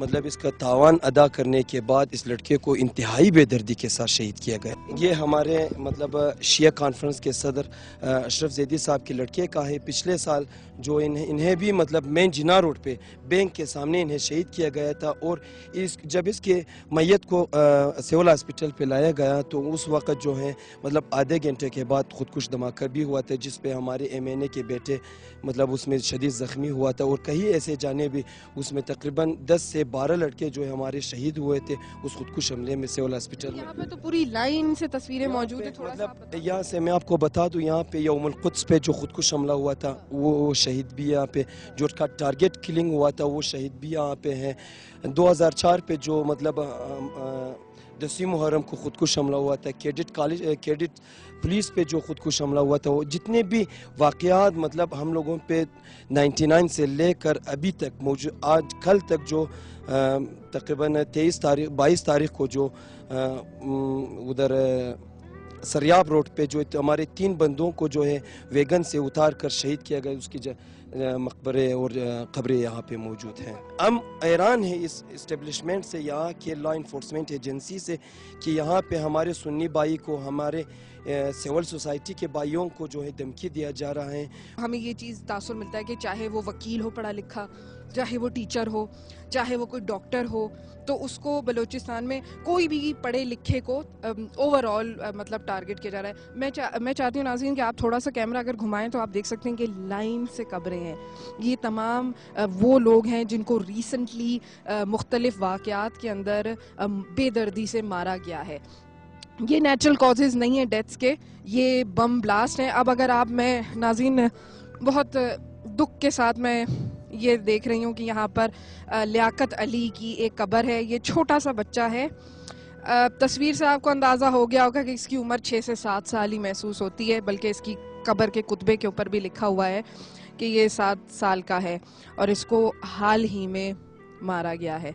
مطلب اس کا تاوان ادا کرنے کے بعد اس لڑکے کو انتہائی بے دردی کے ساتھ شہید کیا گیا. یہ ہمارے مطلب شیعہ کانفرنس کے صدر اشرف زیدی صاحب کے لڑکے کا ہے. پچھلے سال جو انہیں بھی مطلب مین جناح روڈ پہ بینک کے سامنے انہیں شہید کیا گیا تھا, اور جب اس کے میت کو سول ہاسپٹل پہ لایا گیا تو اس وقت جو ہے مطلب آدھے گھنٹے کے بعد خودکش دھماکہ بھی ہوا تھا, جس پہ ہمارے MNA کے بیٹے مطلب اس میں شدید زخمی ہوا تھا, اور کئی ایسے جانے بھی اس میں تقریباً 10 سے 12 لڑکے جو ہے ہمارے شہید ہوئے تھے اس خودکش حملے میں سول ہاسپٹل میں. یہاں پہ تو پوری لائن سے تصویریں موجود ہیں, تھوڑا سا آپ مطلب یہاں سے میں آپ کو بتا دوں, یہاں پہ یوم القدس پہ جو خودکش حملہ ہوا تھا وہ شہید بھی یہاں پہ, جو اس کا ٹارگٹ کلنگ ہوا تھا وہ شہید بھی یہاں پہ ہیں. 2004 پہ جو مطلب 10 محرم کو خودکش حملہ ہوا تھا, کیڈٹ پولیس پہ جو خودکش حملہ ہوا تھا, وہ جتنے بھی واقعات مطلب ہم لوگوں پہ 99 سے لے کر ابھی تک موجود آج کل تک جو تقریباً 22 تاریخ کو جو ادھر سریاب روڈ پہ جو ہمارے 3 بندوں کو جو ہے ویگن سے اتار کر شہید کیا گیا, اس کی مقبرے اور قبریں یہاں پہ موجود ہیں. ہم حیران ہیں اس اسٹیبلشمنٹ سے, یہاں کے لا انفورسمنٹ ایجنسی سے, کہ یہاں پہ ہمارے سنی بھائی کو, ہمارے سول سوسائٹی کے بھائیوں کو جو ہے دھمکی دیا جا رہا ہے. ہمیں یہ چیز تاثر ملتا ہے کہ چاہے وہ وکیل ہو پڑھا لکھا, چاہے وہ ٹیچر ہو, چاہے وہ کوئی ڈاکٹر ہو, تو اس کو بلوچستان میں کوئی بھی پڑھے لکھے کو اوور آل مطلب ٹارگٹ کیا جا رہا ہے. میں چاہتی ہوں ناظرین کہ آپ تھوڑا سا کیمرہ اگر گھمائیں تو آپ دیکھ سکتے ہیں کہ لائن سے قبریں ہیں. یہ تمام وہ لوگ ہیں جن کو ریسنٹلی مختلف واقعات کے اندر بے دردی سے مارا گیا ہے. یہ نیچرل کازز نہیں ہیں ڈیتھس کے, یہ بم بلاسٹ ہیں. اب اگر آپ, میں ناظرین بہت دکھ کے ساتھ میں یہ دیکھ رہی ہوں کہ یہاں پر لیاقت علی کی ایک قبر ہے. یہ چھوٹا سا بچہ ہے, تصویر سے آپ کو اندازہ ہو گیا ہوگا کہ اس کی عمر 6 سے 7 سال ہی محسوس ہوتی ہے, بلکہ اس کی قبر کے کتبے کے اوپر بھی لکھا ہوا ہے کہ یہ 7 سال کا ہے اور اس کو حال ہی میں مارا گیا ہے.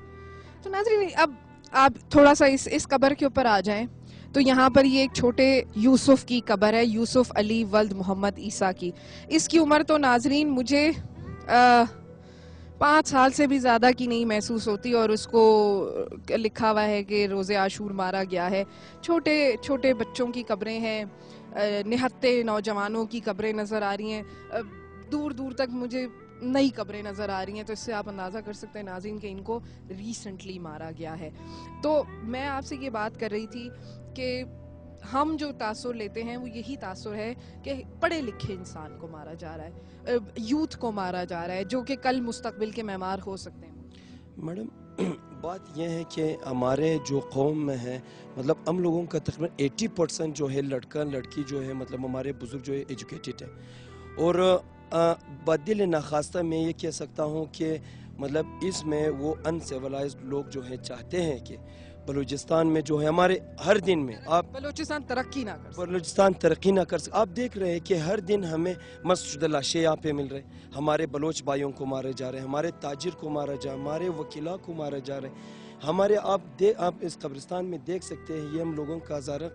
تو ناظرین اب آپ تھوڑا سا اس قبر کے اوپر آ جائیں تو یہاں پر یہ ایک چھوٹے یوسف کی قبر ہے, یوسف علی ولد محمد عیسیٰ کی. اس کی عمر تو ناظرین مجھے 5 سال سے بھی زیادہ کی نہیں محسوس ہوتی, اور اس کو لکھا ہوا ہے کہ روز عاشور مارا گیا ہے. چھوٹے چھوٹے بچوں کی قبریں ہیں, نہتے نوجوانوں کی قبریں نظر آ رہی ہیں, دور دور تک مجھے نئی قبریں نظر آ رہی ہیں. تو اس سے آپ اندازہ کر سکتے ہیں ناظرین کہ ان کو ریسنٹلی مارا گیا ہے. تو میں آپ سے یہ بات کر رہی تھی کہ ہم جو تاثر لیتے ہیں وہ یہی تاثر ہے کہ پڑھے لکھے انسان کو مارا جا رہا ہے, یوتھ کو مارا جا رہا ہے, جو کہ کل مستقبل کے معمار ہو سکتے ہیں. میڈم بات یہ ہے کہ ہمارے جو قوم میں ہے مطلب ہم لوگوں کا تقریباً 80% جو ہے لڑکا لڑکی جو ہے مطلب ہمارے بزرگ جو ہے ایجوکیٹڈ ہے, اور بدل ناخواستہ میں یہ کہہ سکتا ہوں کہ مطلب اس میں وہ ان سیولائزڈ لوگ جو ہے چاہتے ہیں کہ بلوچستان میں جو ہے ہمارے ہر دن میں آپ بلوچستان ترقی نہ کر سکے. بلوچستان ترقی نہ کر سکے. آپ دیکھ رہے ہیں کہ ہر دن ہمیں مست شدہ لاشیں یہاں پہ مل رہے ہیں, ہمارے بلوچ بھائیوں کو مارے جا رہے ہیں, ہمارے تاجر کو مارا جا رہا ہے, ہمارے وکیلا کو مارا جا رہے ہیں, ہمارے آپ اس قبرستان میں دیکھ سکتے ہیں. یہ ہم لوگوں کا ہزارہ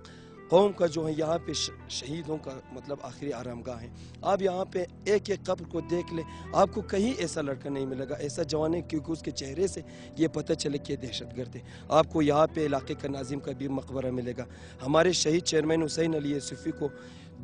قوم کا جو ہے یہاں پہ شہیدوں کا مطلب آخری آرام گاہ ہے. آپ یہاں پہ ایک ایک قبر کو دیکھ لیں, آپ کو کہیں ایسا لڑکا نہیں ملے گا, ایسا جوان ہے, کیونکہ اس کے چہرے سے یہ پتہ چلے کہ دہشت گرد ہے. آپ کو یہاں پہ علاقے کا ناظم کا بھی مقبرہ ملے گا. ہمارے شہید چیئرمین حسین علی یوسفی کو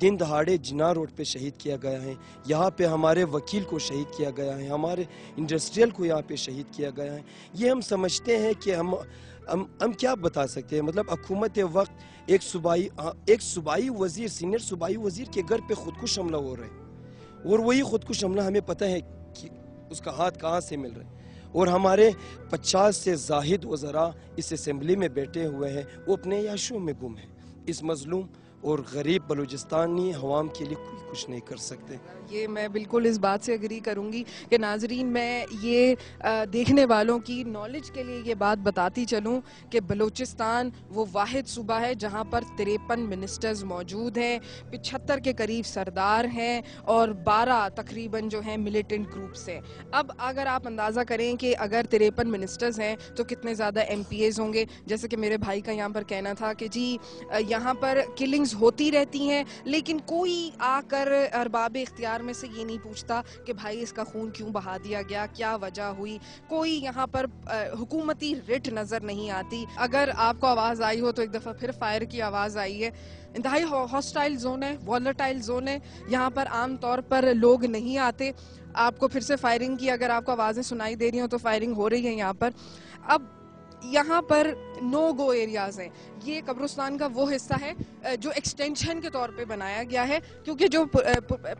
دن دہاڑے جناح روڈ پہ شہید کیا گیا ہے. یہاں پہ ہمارے وکیل کو شہید کیا گیا ہے, ہمارے انڈسٹریل کو یہاں پہ شہید کیا گیا ہے. یہ ہم سمجھتے ہیں کہ ہم کیا بتا سکتے ہیں, مطلب حکومت وقت ایک صوبائی وزیر, سینئر صوبائی وزیر کے گھر پہ خودکش حملہ ہو رہا ہے, اور وہی خودکش حملہ ہمیں پتہ ہے کہ اس کا ہاتھ کہاں سے مل رہا ہے. اور ہمارے 50 سے زائد وزراء اس اسمبلی میں بیٹھے ہوئے ہیں, وہ اپنے عیاشیوں میں گم ہیں. اس مظلوم اور غریب بلوچستانی عوام کے لیے کوئی کچھ نہیں کر سکتے. یہ میں بالکل اس بات سے اگری کروں گی کہ ناظرین میں یہ دیکھنے والوں کی نالج کے لیے یہ بات بتاتی چلوں کہ بلوچستان وہ واحد صوبہ ہے جہاں پر 53 منسٹرز موجود ہیں, 75 کے قریب سردار ہیں, اور 12 تقریباً جو ہیں ملیٹنٹ گروپس ہیں. اب اگر آپ اندازہ کریں کہ اگر 53 منسٹرز ہیں تو کتنے زیادہ ایم پی ایز ہوں گے. جیسے کہ میرے بھائی کا یہاں پر کہنا تھا کہ جی یہاں پر کلنگز فائرنگز ہوتی رہتی ہیں لیکن کوئی آ کر ارباب اختیار میں سے یہ نہیں پوچھتا کہ بھائی اس کا خون کیوں بہا دیا گیا, کیا وجہ ہوئی. کوئی یہاں پر حکومتی رٹ نظر نہیں آتی. اگر آپ کو آواز آئی ہو تو ایک دفعہ پھر فائر کی آواز آئی ہے. انتہائی ہاسٹائل زون ہے, والٹائل زون ہے. یہاں پر عام طور پر لوگ نہیں آتے. آپ کو پھر سے فائرنگ کی اگر آپ کو آوازیں سنائی دے رہی ہوں تو فائرنگ ہو رہی ہے یہاں پر. اب یہاں پر نو گو ایریاز ہیں. یہ قبرستان کا وہ حصہ ہے جو ایکسٹینشن کے طور پہ بنایا گیا ہے, کیونکہ جو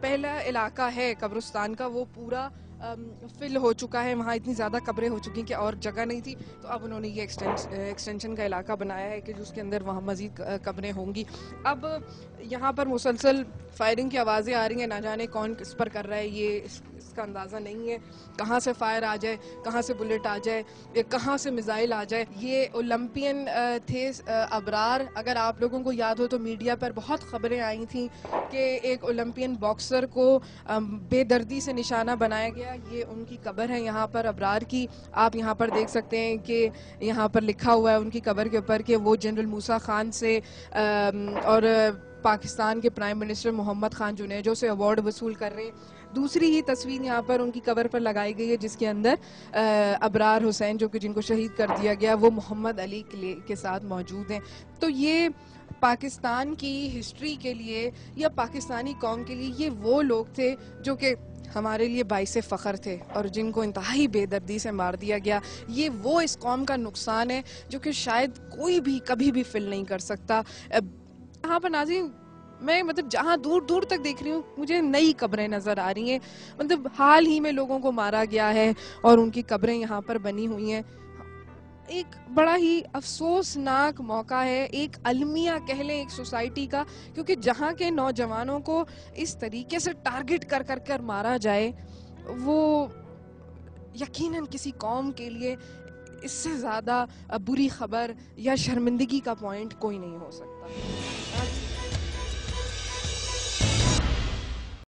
پہلا علاقہ ہے قبرستان کا وہ پورا فل ہو چکا ہے. وہاں اتنی زیادہ قبریں ہو چکی ہیں کہ اور جگہ نہیں تھی, تو اب انہوں نے یہ ایکسٹینشن کا علاقہ بنایا ہے کہ جس کے اندر وہاں مزید قبریں ہوں گی. اب یہاں پر مسلسل فائرنگ کی آوازیں آ رہی ہیں. نہ جانے کون کس پر کر رہا ہے, یہ اس کا اندازہ نہیں ہے. کہاں سے فائر آ جائے, کہاں سے بلٹ آ جائے, کہاں سے میزائل آ جائے. یہ اولمپئن تھے ابرار. اگر آپ لوگوں کو یاد ہو تو میڈیا پر بہت خبریں آئی تھیں کہ ایک اولمپئن باکسر کو بے دردی سے نشانہ بنایا گیا. یہ ان کی قبر ہے یہاں پر ابرار کی. آپ یہاں پر دیکھ سکتے ہیں کہ یہاں پر لکھا ہوا ہے ان کی قبر کے اوپر کہ وہ جنرل موسیٰ خان سے اور پاکستان کے پرائم منسٹر محمد خان جنیجو سے ایوارڈ وصول کر رہے ہیں. دوسری ہی تصویر یہاں پر ان کی قبر پر لگائی گئی ہے جس کے اندر ابرار حسین جو کہ جن کو شہید کر دیا گیا وہ محمد علی کے ساتھ موجود ہیں. تو یہ پاکستان کی ہسٹری کے لیے یا پاکستانی قوم کے لیے یہ وہ لوگ تھے جو کہ ہمارے لیے باعث فخر تھے اور جن کو انتہائی بے دردی سے مار دیا گیا. یہ وہ اس قوم کا نقصان ہے جو کہ شاید کوئی بھی کبھی بھی فل نہیں کر سکتا. یہاں پر ناظرین میں جہاں دور دور تک دیکھ رہی ہوں مجھے نئی قبریں نظر آ رہی ہیں. حال ہی میں لوگوں کو مارا گیا ہے اور ان کی قبریں یہاں پر بنی ہوئی ہیں. ایک بڑا ہی افسوسناک موقع ہے, ایک المیہ کہہ لیں ایک سوسائٹی کا, کیونکہ جہاں کے نوجوانوں کو اس طریقے سے ٹارگٹ کر مارا جائے وہ یقیناً کسی قوم کے لیے اس سے زیادہ بری خبر یا شرمندگی کا پوائنٹ کوئی نہیں ہو سکتا.